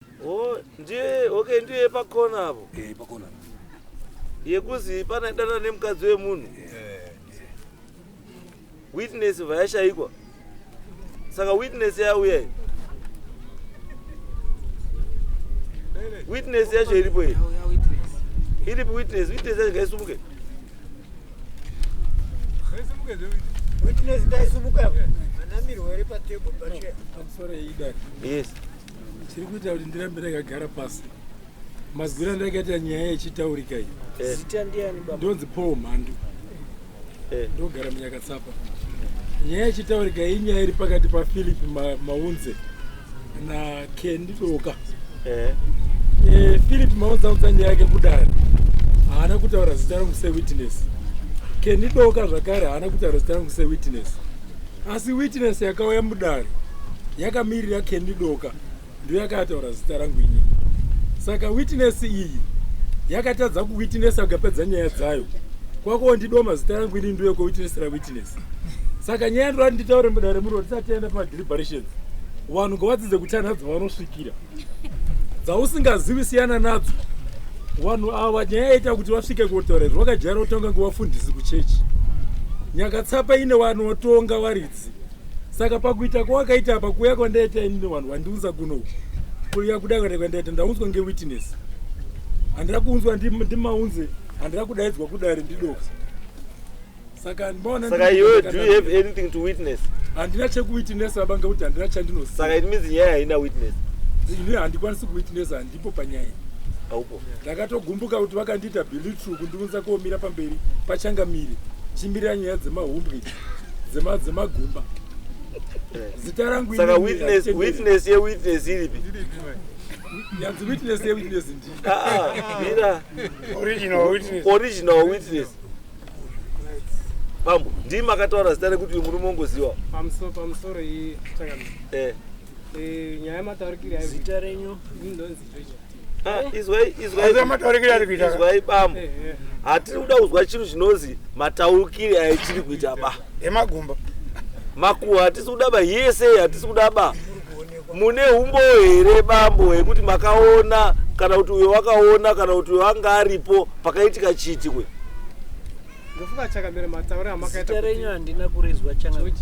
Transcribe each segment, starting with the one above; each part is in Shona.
Oh, ndiye okay ndiye pakona hapo. Pakona. Yekuzi pana dana nemukadzi wemunhu. Witness vayashaikwa. Saka witness yauya. Witness yacho iripo here. Iripo witness yacho ngaisumuke. Witness ndaisumuka. Manamiri wari pa table bashe. Sorry ida. Yes. Chiri kuita kuti ndirambe ndakagara pasi. Mazwira ndakaita nyaya yechitaurika iyi. Zita ndiani baba? Ndonzi Paul Mhandu. Ndogara muNyakatsapa. Nyaya yechitaurika iyi nyaya iri pakati paPhilip Maunze naKendi Doka. Philip Maunze audza nyaya yake kudare. Haana kutaura zita rangu sewitness. Kendi Doka zvakare haana kutaura zita rangu sewitness. Asi witness yakauya mudare yakamirira Kendi Doka ndiyo yakataura zita rangu ini. Saka witness iyi yakatadza kuwitnessa kugapedza nyaya dzayo. Kwako ndidoma zita rangu ini ndiyo kuwitnessera witness. Saka nyaya ndorati nditaure mudare muro tisatienda padeliberations. Vanhu ngavadzidze kutanhadza vanosvikira. Dzausingazivi siyana nadzo. Vanhu ava nyaya yaita kuti vasvike kutaura zvakajara kutonga nguvafundisi kuchechi. Nyakatsapa ine vanhu votonga varidzi. Saka pakuita kwawakaita apa kuya kwandaita inini vanhu vandiunza kuno. Kuya kudai kwandaita ndaunzwa ngewitness. Handira kuunzwa ndimaunze, handira kudaidzwa kudare ndidoka. Saka ndibona Saka you do you have anything to witness? Handina chekuwitnessa banga kuti handina chandinoziva. Saka it means nyaya haina witness. Ini handikwanisi kuwitnessa handipo panyaya. Aupo. Ndakatogumbuka kuti vakandiita Billy True kundiunza komira pamberi pachangamiri. Chimbira nyaya dzemahumbwe dzemagumba. Zita rangu Saka witness iripi? Yanzi witness ndi. Mira. Original witness. Pambo, ndi makataura zita rekuti uyu murume ungoziwa. Pamusoro iyi chakamira. Nyaya mataurikiri ayo. Zita renyu Ndonzi izwai bambo. Hatiri kuda kuzwa chinhu chinonzi mataurikiri aichiri kuita ba. emagumba. Makuwa hatisi kuda ba yese hatisi kuda ba. Mune humbo here bambo yekuti makaona kana kuti uyo wakaona kana kuti uyo anga aripo pakaitika chiti kwe. Ndofuka chakamira mataura amakaita. Zita renyu handina kurizwa chakamira.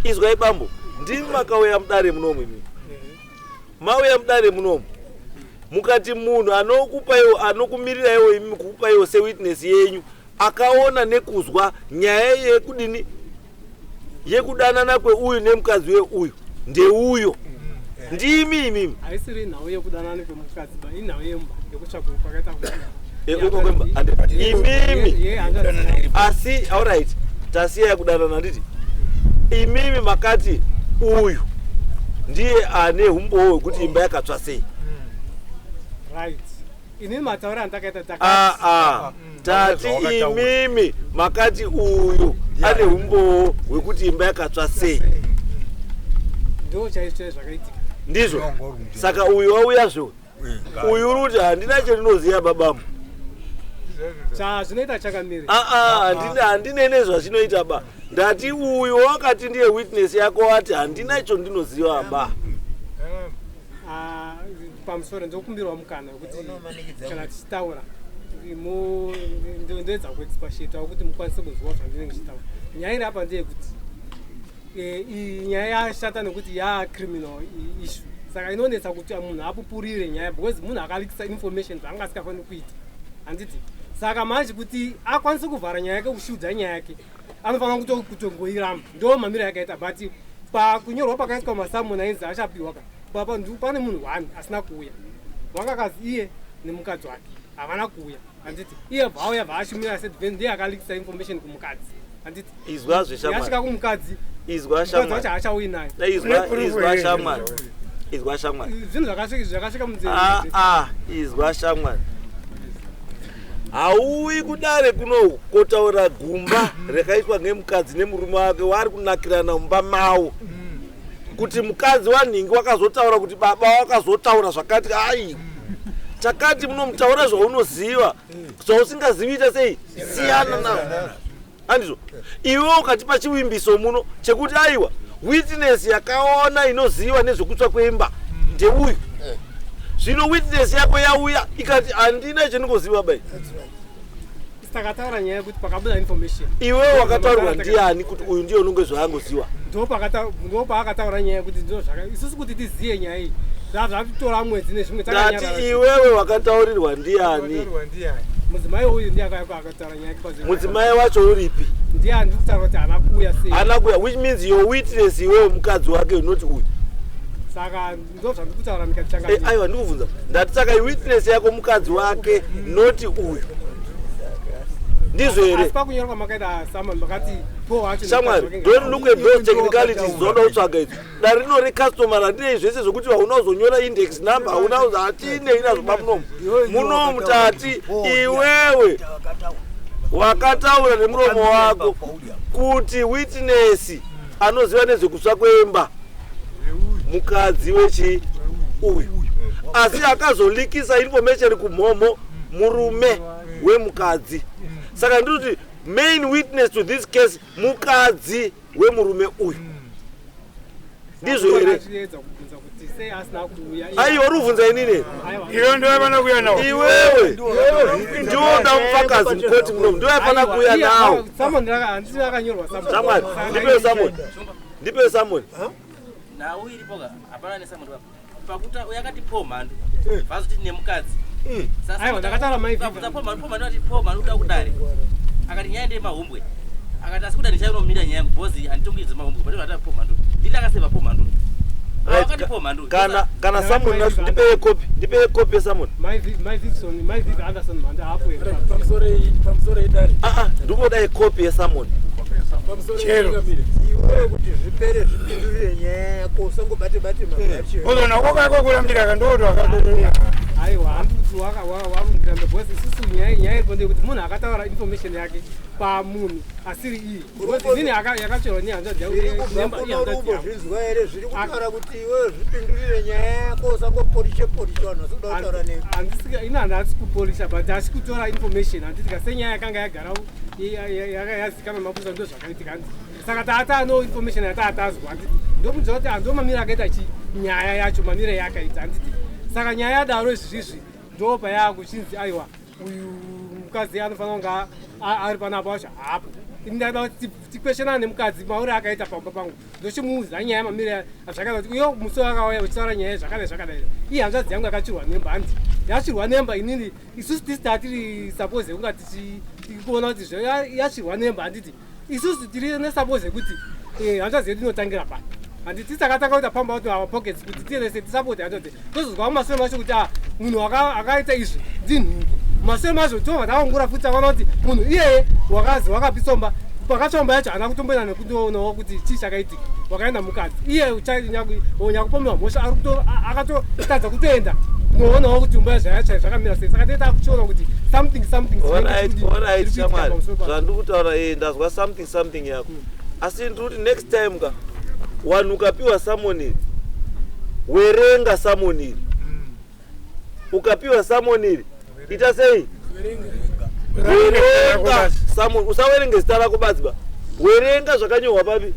Izwai bambo, ndimi makauya mudare munomu imi. Mauya mudare munomu. Mukati munhu anokumirira iwo imi kukupa iwo sewitness yenyu akaona nekuzwa nyaya yekudini yekudanana kweuyu nemukadzi weuyu ndeuyo. Ndimi imimi. Haisiri nhau yekudanana kwemukadzi ba inhau yemba yekutsvaga kwakaita imimi. Asi alright tasiya yekudanana nditi imimi makati uyu ndiye ane humbowo hwekuti imba yakatsva sei. Right. Ini mataura andakaita tati imimi makati uyu ane humbowo hwekuti imba yakatsva sei. Ndo chaicho zvakaitika. Ndizvo. Saka uyu wauya zvo. Uyu uruti handina chandinoziva babamu. Zvinoita chakamira. Handinene zvachinoita ba. Ndati uyu wakati ndiye witness yako ati handina icho ndinoziva ba. Pamusoro ndokumbirwa mukana kuti kana tichitaura ndoedza kuexpashita kuti mukwanise kuzwa zvandinenge ndichitaura. Nyaya iri apa ndeyekuti nyaya yashata nekuti criminal issue. Saka inonetsa kuti munhu apupurire nyaya because munhu akalikisa information zvaanga asingafaniri kuita. Handiti. Saka manje kuti akwanise kuvhara nyaya yake kushiudza nyaya yake anofanira kutongoiramba. Ndo mamiro yakaita but pakunyorwa pakaiswa masamoni ainzi achapiwa papa pane munhu 1 asina kuuya. Wakakazi iye nemukadzi wake havana kuuya. Handiti. Iye vauya vaashumira sedvent ndiye akalikisa information kumukadzi. Handiti. Izwa zveshamwari. Yasvika kumukadzi. Izwa shamwari. Mukadzi wacho haachaui naye. Izwa shamwari. Izwa shamwari. Zvinhu zvakasvika munzeve. Izwa shamwari. Hauyi kudare kuno kotaura gumba rakaitwa ngemukadzi nemurume wake vari kunakirana mumba mavo. Kuti mukadzi wanhingi wakazotaura kuti baba wakazotaura zvakati takati munomutaura zvaunoziva zvausingaziviita sei siyana navo. Handizvo iwe ukatipa chiwimbiso muno chekuti aiwa witness yakaona inoziva nezvekutsva kwemba ndeuyu zvino witness yako yauya ikati handina chendingoziva bai takataura nyaya yekuti pakabuda information iwewe wakataurirwa ndiani kuti uyu ndiye unonge zvaangoziva ndo paakataura nyaya yekuti ndo isusu kuti tiziye nyaya iyi zvatitora mwedzi nezvimwe tati iwewe wakataurirwa ndiani mudzimai uyu ndiye akataura nyaya mudzimai wacho uripi ndiye handiri kutaura kuti haana kuuya sei haana kuuya which means your witness iwewe mukadzi wake unoti uyu saka ndo zvandiri kutaura ndikatichanga aiwa ndikubvunza ndati saka iwitness yako mukadzi wake noti uyu ndizvo here pakunyorwa makaita sama makati shamwari don't look at those technicalities zoda kutsvaga idzi dare rino recustomera handinei zvese zvokuti hauna kuzonyora index number hauna kuzi hatinei nazvo pamunomu munomu tati iwewe wakataura nemuromo wako kuti witness anoziva nezvekutsva kwemba mukadzi wechi uyu asi akazolikisa information kumhomo murume wemukadzi saka ndikuti main witness to this case mukadzi wemurume uyu ndizvo here aiwa rubvunza inini iwewe ndioda mupfakazi mukoti munomu ndiwaifana kuuya nawo samwari ndipewe samoni nawo iripoka hapana nesamoni pakuti yakati po mhandu vazoti nemukadzi sasapomhandu uda kudare akati nyaya ndeye mahombwe akati asi kuda ndichainomira nyaya yangu bhozi handitongidze mahombwe patio ata pomhandu nditi akaseva pomhandu akati pomhandu kana samoni nacho ndipeye kopi yesamoni pamusoro edare ndingodaye kopi yesamoni chero iwe kuti zvipere zvipindurire nyaya yako usangobate-bate uzona kwakako kurambira kandoto akadodona aiwa handikuti warungirambe bhozi isusu nyaya irikonde kuti munhu akataura information yake pamunhu asiri iyi inini yakacherwa nehanzvadzi zvinzwa here zviri kutaura kuti iwe zvipindurire nyaya yako usangoporishe vanhu asi kuda kutaura ini handasi kuporisha but asi kutora information handitika senyaya yakanga yagara yazikama mapusa ndo zvakaitika hanzi saka taatano information yataatazwa handiti ndokunzwa kuti hando mamiro akaita nyaya yacho mamiro yakaita handiti saka nyaya yadaro izvizvi ndo payaakuchinzi aiwa uyu mukadzi anofanira kunga ari panapo vacho hapo ndaida kuti tikweshenana nemukadzi mauri akaita pamba pangu ndochimuudza nyaya mamiro azvakaita kuti uyo muso akauya uchitaura nyaya zvakadai zvakadai iye hanzvadzi yangu yakachirwa nemba handi yachirwa nemba inini isusu tisita tiri suppose kunga tichikuona kuti yachirwa nemba handiti isusu tiri nesuppose kuti hanzvadzi yedu inotangira pano handiti takatanga kuita pamba kuti our pockets kuti tienese tisapote handoti tozozwa kumashure macho kuti munhu akaita izvi ndinhungu mashure macho tobva takangura futi takaona kuti munhu iyeye wakazi wakapisomba pakachomba yacho haana kutomboenda nekundoonawo kuti chii chakaitika wakaenda mukadzi iye nyakupomerwa mhosva akatotadza kutoenda noonawo kuti umba zvayachai zvakamira sei saka teta kuchiona kuti something shamwari zvandiri kutaura ndazwa something yako asi ndiri kuti next time ka wanhu ukapiwa samoniri werenga samoniri ukapiwa samoniri ita sei werenga samoni usawerenge zita rako badziba werenga zvakanyorwa papi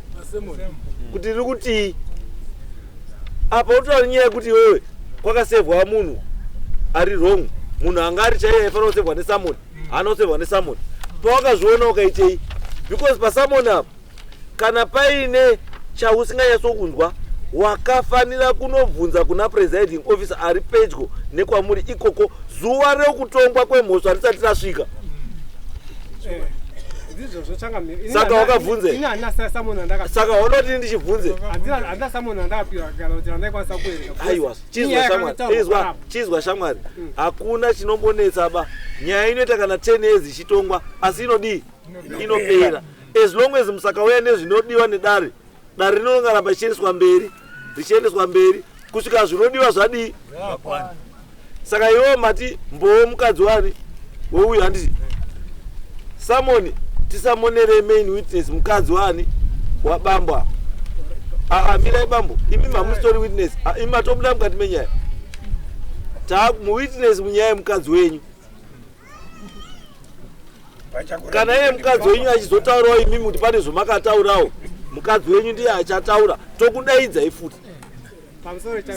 kuti riri kuti apa utotaura nyaya yekuti iwewe kwakasevhwa munhu ari wrong munhu anga ari chaiye aifanira kusevhwa nesamoni haana kusevhwa nesamoni pawakazviona ukaitei because pasamoni apa kana paine chausinganyatsokunzwa wakafanira kunobvunza kuna presiding officer ari pedyo nekwamuri ikoko zuva rekutongwa kwemhosva risati rasvika saka wakabvunze saka wanoti ndichibvunze aiwa chizwa shamwari hakuna chinombonetsa ba nyaya inoita kana 10 years ichitongwa asi inodii inopera as long as musakauya nezvinodiwa nedare dare rinongaramba richiendeswa mberi kusvika zvinodiwa zvadii saka iwo mati mbowo mukadzi wani weuyu handiti samoni tisamonere main witness mukadzi wani wabambwa mirai bambo imi mamustori witness imi matobuda mukati menyaya muwitness munyaya yemukadzi wenyu kana iye mukadzi wenyu achizotaurawo imimi kuti pane zvomakataurawo mukadzi wenyu ndiye achataura tokudaidzai futi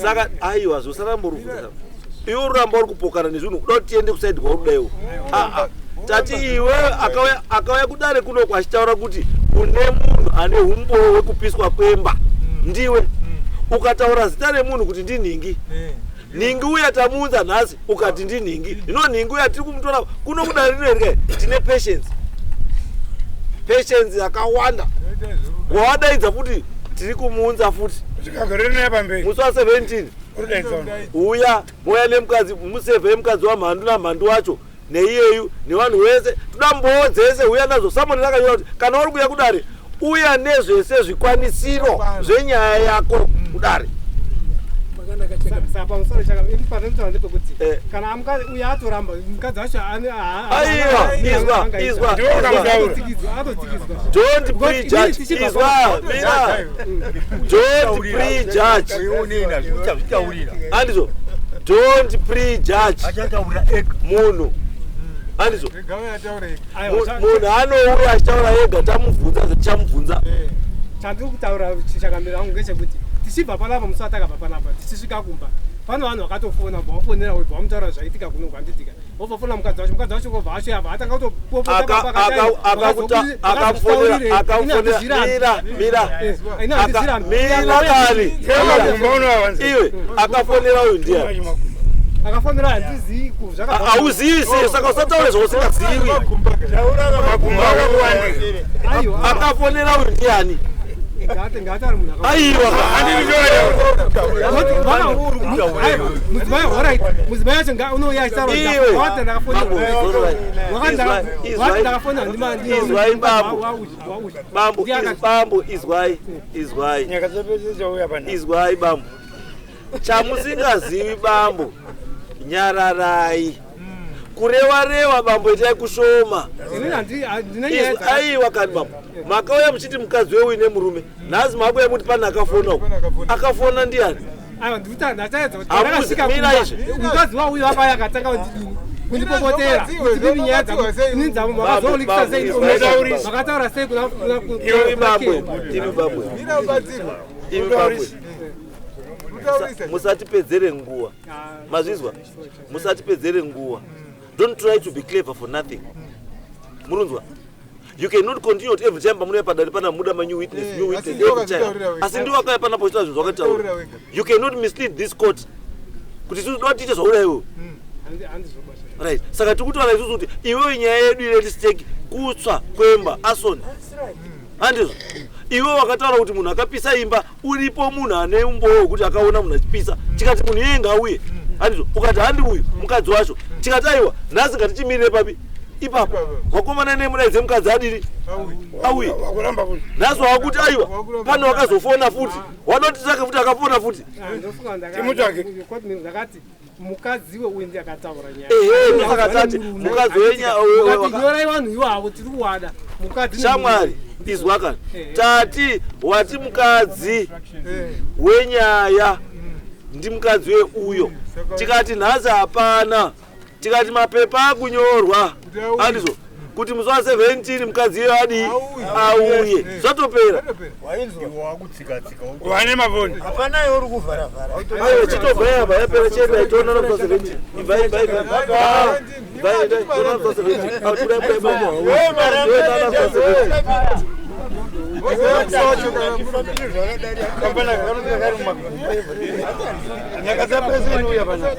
saka aiwa zvosaramborubvunza iwe uramba uri kupokana nezvinhu kuda kuti tiende kusaidi kwaurudaiwo. Tati iwe akauya kudare kuno kwachitaura kuti une munhu ane umbowo hwekupiswa kwemba ndiwe. Ukataura zita remunhu kuti ndinhingi, ningi uya tamuunza nhasi ukati ndinhingi. Zvino ningi uya tiri kumutora kuno kudare rino here tine patience yakawanda. Wawadaidza futi tiri kumuunza futi musi wa 17 uya moya nemukadzi musevhe mukadzi wamhandu namhandu wacho neiyeyu nevanhu vese toda mboo dzese uya nazvo. Samoni rakanyora kuti kana uri kuya kudare uya nezvese zvikwanisiro zvenyaya yako kudare. kana uya atoramba mukadzi wacho izwa don't prejudge. Izwa mina don't prejudge. Andizvo don't prejudge munhu. Andizvo munhu anouya achitaura ega tamubvunza tichamubvunza. chandiri kutaura chakamira angu ngechekuti tichibva panapa musi watakabva panapa tichisvika kumba pane vanhu vakatofona vafonera webva vamutaura zvaitika kuno kwanditika vobvafona mukadzi wacho kobva asho yabva atanga iwe akafonera uyu ndiani? akafonera handizivi hauzivi sei? Saka usataure zvausingazivi. Akafonera uyu ndiani? mudzimai yacho unouya bambo izwai bambo chamusingazivi bambo nyararai kureva bambo itai kushoma. Aiwa kani bambo makauya muchiti mukadzi wewe ine murume nhasi mabuya muti pane akafona uko. Akafona ndiani? Mira izvi mukadzi wauyu akauya akatanga kundipopotera kuti ndiri nyaya dzamo makazolikisa sei makataura sei musatipedzere nguva. Mazvizwa? Musatipedzere nguva. Don't try to be clever for nothing. Murunzwa? You cannot continue to every time pamunouya padare pana muda new witness every time. Asi ndiwo akauya pana pochita zvinhu zvakataura. You cannot mislead this court kuti tinoda tiite zvaura iwewe. Right. Saka tikutaura isusu kuti iwewe nyaya yedu ireti stake kutsva kwemba asoni. Handizvo? Iwe wakataura kuti munhu akapisa imba uripo munhu ane umbowo kuti akaona munhu achipisa tikati munhu iye ngauye. Handizvo? Ukati handi uyu mukadzi wacho tikati aiwa nhasi ngatichimirire papi ipapo wakomana nemudaidze mukadzi adiri auye nhasi wakuti aiwa pane wakazofona futi wadotitsake futi akafona futi ndakati mukadzi weuyu ndiye akataura nyaya akatati mukadzi wenyorai vanhu ivavo tiri kuwada mukadzi shamwari izwakani tati wati mukadzi wenyaya ndi mukadzi weuyo tikati nhasi hapana tikati mapepa akunyorwa handizvo kuti musi wa 17 mukadzi iyo adi auye zvatopera wane mavoni hapana uri kuvharavhara aiwa chitobva yabva yapera chenda itoona na musi wa 17 ivai toona na musi wa 17 nyaka dzapeseni uya pana